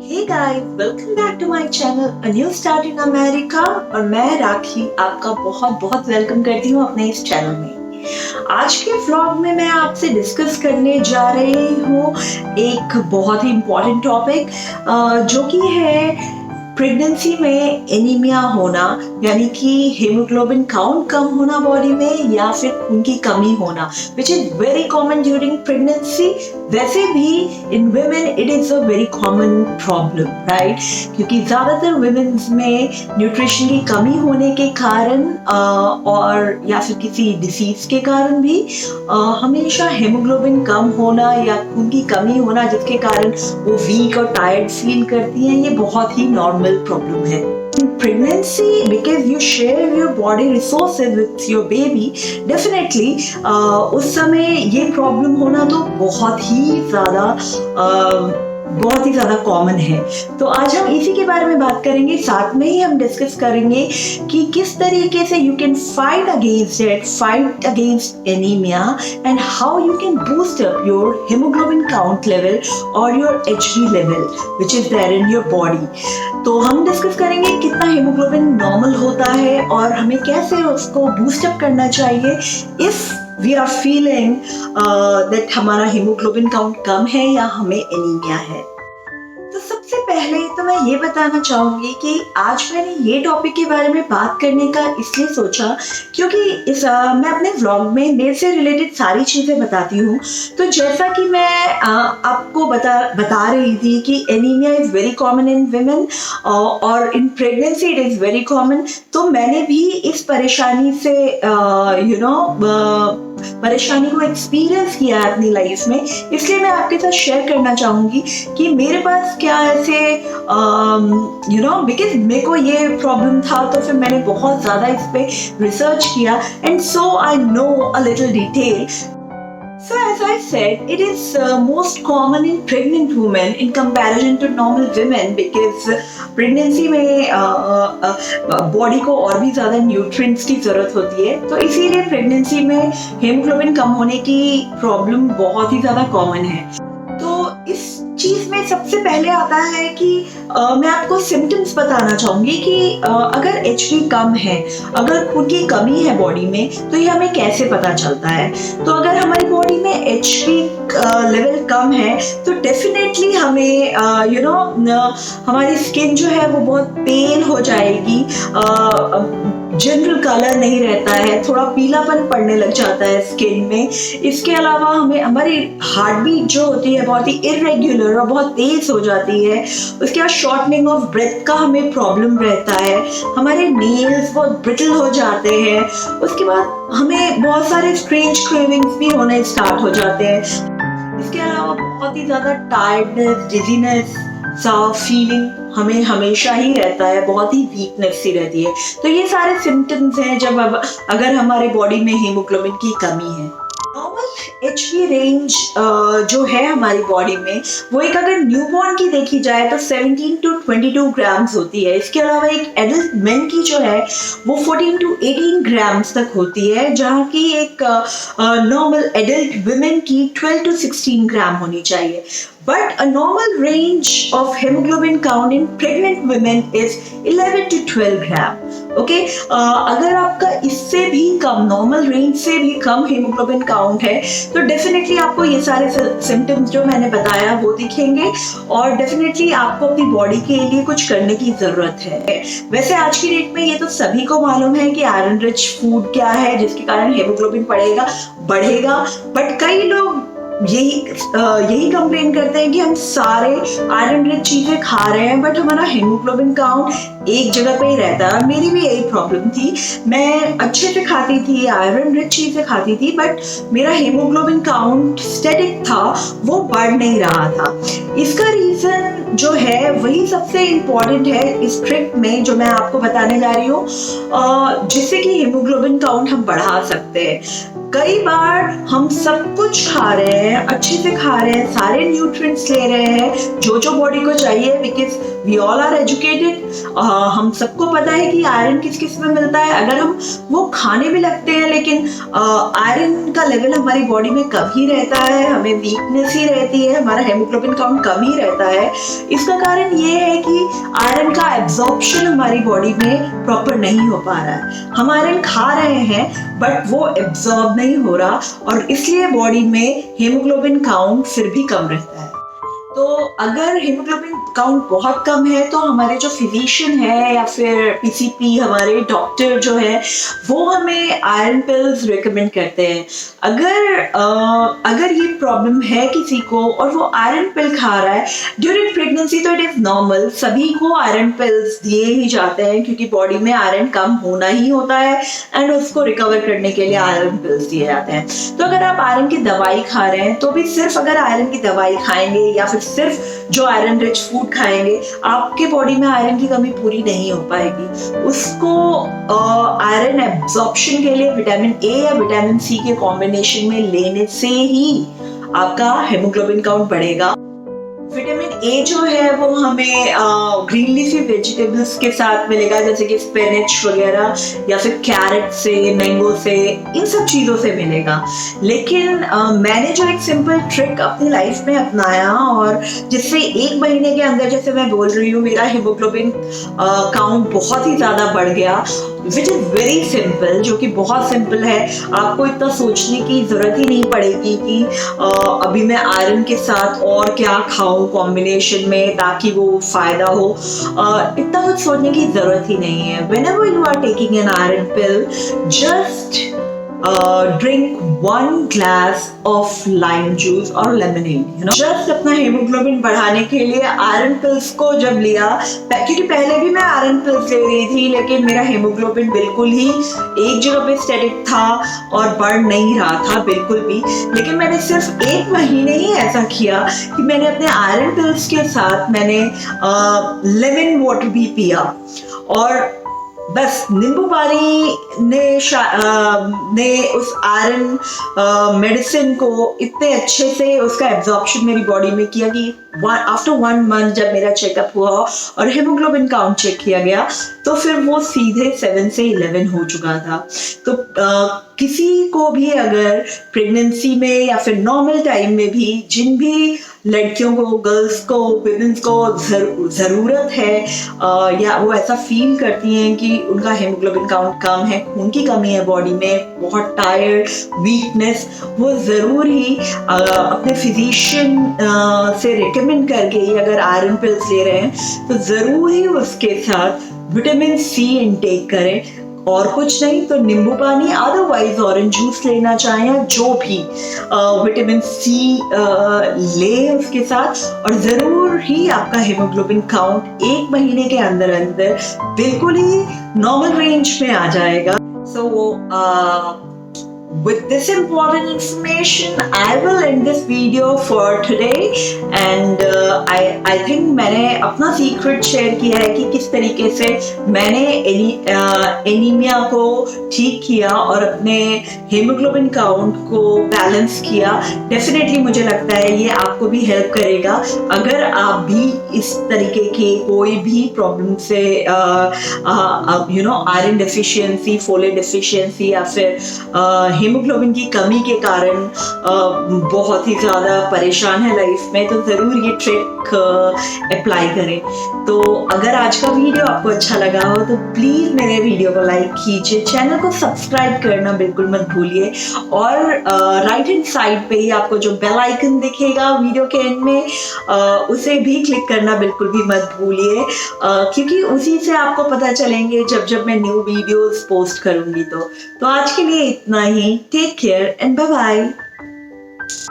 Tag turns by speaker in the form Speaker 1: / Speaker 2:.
Speaker 1: Hey guys, welcome back to my channel A New Start in America और मैं राखी आपका बहुत बहुत वेलकम करती हूँ अपने इस चैनल में। आज के व्लॉग में मैं आपसे डिस्कस करने जा रही हूँ एक बहुत ही इम्पोर्टेंट टॉपिक जो कि है प्रेगनेंसी में एनीमिया होना, यानी कि हेमोग्लोबिन काउंट कम होना बॉडी में या फिर खून की कमी होना, which is very common during pregnancy. वैसे भी इन women it is a very common problem, right? क्योंकि ज्यादातर वुमेन में न्यूट्रिशन की कमी होने के कारण और या फिर किसी डिसीज के कारण भी हमेशा हेमोग्लोबिन कम होना या खून की कमी होना, जिसके कारण वो वीक और टायर्ड फील करती हैं, ये बहुत ही नॉर्मल प्रॉब्लम है। In pregnancy, because you share your body resources with your baby, definitely उस समय ये प्रॉब्लम होना तो बहुत ही ज़्यादा कॉमन है। तो आज हम इसी के बारे में बात करेंगे, साथ में ही हम डिस्कस करेंगे कि किस तरीके से you can fight against anaemia and how you can boost up your haemoglobin count level और your HB level which is there in your body. तो हम डिस्कस करेंगे कितना हेमोग्लोबिन नॉर्मल होता है और हमें कैसे उसको बूस्ट अप करना चाहिए if we are feeling that हमारा हेमोग्लोबिन काउंट कम है या हमें एनीमिया है। तो सबसे पहले तो मैं ये बताना चाहूंगी कि आज मैंने ये टॉपिक के बारे में बात करने का इसलिए सोचा क्योंकि मैं अपने व्लॉग में मेरे से रिलेटेड सारी चीज़ें बताती हूँ। तो जैसा कि मैं आपको बता रही थी कि anaemia is very common in women और in pregnancy it is very common, तो मैंने भी इस परेशानी से परेशानी को एक्सपीरियंस किया है अपनी लाइफ में, इसलिए मैं आपके साथ शेयर करना चाहूँगी कि मेरे पास क्या ऐसे बिकॉज मेरे को ये प्रॉब्लम था, तो फिर मैंने बहुत ज़्यादा इस पे रिसर्च किया and so I know a little detail. So as I said, it is most common in pregnant women in comparison to normal women because pregnancy में बॉडी को और भी ज़्यादा न्यूट्रिएंट्स की ज़रूरत होती है, तो इसीलिए प्रेगनेंसी में हेमोग्लोबिन कम होने की प्रॉब्लम बहुत ही ज़्यादा कॉमन है। तो इस चीज़ में सबसे पहले आता है कि मैं आपको सिम्टम्स बताना चाहूँगी कि अगर HB कम है, अगर खून की कमी है बॉडी में, तो ये हमें कैसे पता चलता है। तो अगर हमारी बॉडी में HB लेवल कम है तो डेफिनेटली हमें हमारी स्किन जो है वो बहुत पेल हो जाएगी, जनरल कलर नहीं रहता है, थोड़ा पीलापन पड़ने लग जाता है स्किन में। इसके अलावा हमें हमारी हार्ट बीट जो होती है बहुत ही इरेग्युलर और बहुत तेज हो जाती है। उसके बाद शॉर्टनिंग ऑफ ब्रेथ का हमें प्रॉब्लम रहता है, हमारे नेल्स बहुत ब्रिटल हो जाते हैं। उसके बाद हमें बहुत सारे स्ट्रेंज क्रेविंग्स भी होने स्टार्ट हो जाते हैं। इसके अलावा बहुत ही ज़्यादा टायर्डनेस, डिजीनेस सा फीलिंग हमें हमेशा ही रहता है, बहुत ही वीकनेस सी रहती है। तो ये सारे सिम्टम्स हैं जब अगर हमारे बॉडी में हीमोग्लोबिन की कमी है। नॉर्मल HB रेंज जो है हमारी बॉडी में वो एक अगर न्यूबॉर्न की देखी जाए तो 17 to 22 ग्राम्स होती है। इसके अलावा एक एडल्ट मेन की जो है वो 14 to 18 ग्राम्स तक होती है, जहाँ की एक नॉर्मल एडल्ट वुमेन की 12 to 16 ग्राम होनी चाहिए। But a normal range of hemoglobin count in pregnant women is 11 to 12 gram. Okay? अगर आपका इससे भी कम, नॉर्मल रेंज से भी कम हेमोग्लोबिन काउंट है तो डेफिनेटली आपको ये सारे सिम्टम्स जो मैंने बताया वो दिखेंगे और डेफिनेटली आपको अपनी बॉडी के लिए कुछ करने की ज़रूरत है। वैसे आज की डेट में ये तो सभी को मालूम है कि आयरन रिच फूड क्या है जिसके कारण हेमोग्लोबिन बढ़ेगा, बट कई लोग यही कंप्लेन करते हैं कि हम सारे आयरन रिच चीजें खा रहे हैं बट हमारा हेमोग्लोबिन काउंट एक जगह पे ही रहता है। मेरी भी यही प्रॉब्लम थी, मैं अच्छे से खाती थी, आयरन रिच चीजें खाती थी, बट मेरा हेमोग्लोबिन काउंट स्टैटिक था, वो बढ़ नहीं रहा था। इसका रीजन जो है वही सबसे इम्पोर्टेंट है इस ट्रिक में जो मैं आपको बताने जा रही हूँ, जिससे कि हेमोग्लोबिन काउंट हम बढ़ा सकते हैं। कई बार हम सब कुछ खा रहे हैं, अच्छे से खा रहे हैं, सारे न्यूट्रिएंट्स ले रहे हैं जो बॉडी को चाहिए, because we all are educated. हम सबको पता है कि आयरन किस किस में मिलता है। अगर हम वो खाने भी लगते हैं लेकिन आयरन का लेवल हमारी बॉडी में कम ही रहता है, हमें वीकनेस ही रहती है, हमारा हेमोग्लोबिन काउंट कम ही रहता है। इसका कारण ये है कि आयरन का एब्जॉर्प्शन हमारी बॉडी में प्रॉपर नहीं हो पा रहा है। हम आयरन खा रहे हैं बट वो एब्जॉर्ब नहीं हो रहा और इसलिए बॉडी में हेमोग्लोबिन काउंट फिर भी कम रहता है। तो अगर हेमोग्लोबिन काउंट बहुत कम है तो हमारे जो फिजिशियन है या फिर पीसीपी हमारे डॉक्टर जो है वो हमें आयरन पिल्स रिकमेंड करते हैं। अगर ये प्रॉब्लम है किसी को और वो आयरन पिल खा रहा है ड्यूरिंग प्रेगनेंसी तो इट इज नॉर्मल, सभी को आयरन पिल्स दिए ही जाते हैं क्योंकि बॉडी में आयरन कम होना ही होता है एंड उसको रिकवर करने के लिए आयरन पिल्स दिए जाते हैं। तो अगर आप आयरन की दवाई खा रहे हैं तो भी सिर्फ अगर आयरन की दवाई खाएंगे या फिर सिर्फ जो आयरन रिच फूड खाएंगे आपके बॉडी में आयरन की कमी पूरी नहीं हो पाएगी। उसको आयरन एब्जॉर्प्शन के लिए विटामिन ए या विटामिन सी के कॉम्बिनेशन में लेने से ही आपका हेमोग्लोबिन काउंट बढ़ेगा। विटामिन ए जो है वो हमें ग्रीन लीफी वेजिटेबल्स के साथ मिलेगा, जैसे कि स्पिनच वगैरह या फिर कैरेट से, मैंगो से, इन सब चीज़ों से मिलेगा। लेकिन मैंने जो एक सिंपल ट्रिक अपनी लाइफ में अपनाया और जिससे 1 महीने के अंदर, जैसे मैं बोल रही हूँ, मेरा हेमोग्लोबिन काउंट बहुत ही ज़्यादा बढ़ गया, विच इज़ वेरी सिंपल, जो कि बहुत सिंपल है। आपको इतना सोचने की ज़रूरत ही नहीं पड़ेगी कि अभी मैं आयरन के साथ और क्या खाऊं कॉम्बिनेशन में ताकि वो फायदा हो। इतना कुछ सोचने की जरूरत ही नहीं है। Whenever you are taking an iron pill, just drink 1 glass of lime juice or lemonade, just अपना हेमोग्लोबिन बढ़ाने के लिए आयरन पिल्स को जब लिया, क्योंकि पहले भी मैं आयरन पिल्स ले रही थी लेकिन मेरा हेमोग्लोबिन बिल्कुल ही एक जगह पे स्टेटिक था और बढ़ नहीं रहा था बिल्कुल भी। लेकिन मैंने सिर्फ 1 महीने ही ऐसा किया कि मैंने अपने आयरन पिल्स के साथ मैंने लेमन वाटर भी पिया और बस नींबू पानी ने उस आयरन मेडिसिन को इतने अच्छे से उसका एब्जॉर्प्शन मेरी बॉडी में किया कि आफ्टर 1 मंथ जब मेरा चेकअप हुआ और हेमोग्लोबिन काउंट चेक किया गया तो फिर वो सीधे 7 से 11 हो चुका था। तो किसी को भी अगर प्रेगनेंसी में या फिर नॉर्मल टाइम में भी जिन भी लड़कियों को, गर्ल्स को, विमेंस को ज़रूरत है या वो ऐसा फील करती हैं कि उनका हेमोग्लोबिन काउंट कम है, खून की कमी है बॉडी में, बहुत टायर्ड, वीकनेस, वो ज़रूर ही अपने फिजिशियन से रिकमेंड करके ही अगर आयरन पिल्स ले रहे हैं तो ज़रूर ही उसके साथ विटामिन सी इनटेक करें और कुछ नहीं तो नींबू पानी, अदरवाइज ऑरेंज जूस लेना चाहें, जो भी विटामिन सी ले उसके साथ और ज़रूर ही आपका हेमोग्लोबिन काउंट 1 महीने के अंदर अंदर बिल्कुल ही नॉर्मल रेंज में आ जाएगा। So with this important information, I will end this video for today and I think मैंने अपना सीक्रेट शेयर किया है कि किस तरीके से मैंने एनीमिया को ठीक किया और अपने हेमोग्लोबिन काउंट को बैलेंस किया। डेफिनेटली मुझे लगता है ये आपको भी हेल्प करेगा अगर आप भी इस तरीके के कोई भी प्रॉब्लम से आयरन डेफिशिएंसी, फोलेट डेफिशिएंसी या फिर हेमोग्लोबिन की कमी के कारण बहुत ही ज़्यादा परेशान है लाइफ में, तो ज़रूर ये ट्रिक अप्लाई करें। तो अगर आज का वीडियो आपको अच्छा लगा हो तो प्लीज़ मेरे वीडियो को लाइक कीजिए, चैनल को सब्सक्राइब करना बिल्कुल मत भूलिए और राइट हैंड साइड पे ही आपको जो बेल आइकन दिखेगा वीडियो के एंड में उसे भी क्लिक करना बिल्कुल भी मत भूलिए क्योंकि उसी से आपको पता चलेंगे जब मैं न्यू वीडियोस पोस्ट करूंगी। तो आज के लिए इतना ही। Take care and bye bye.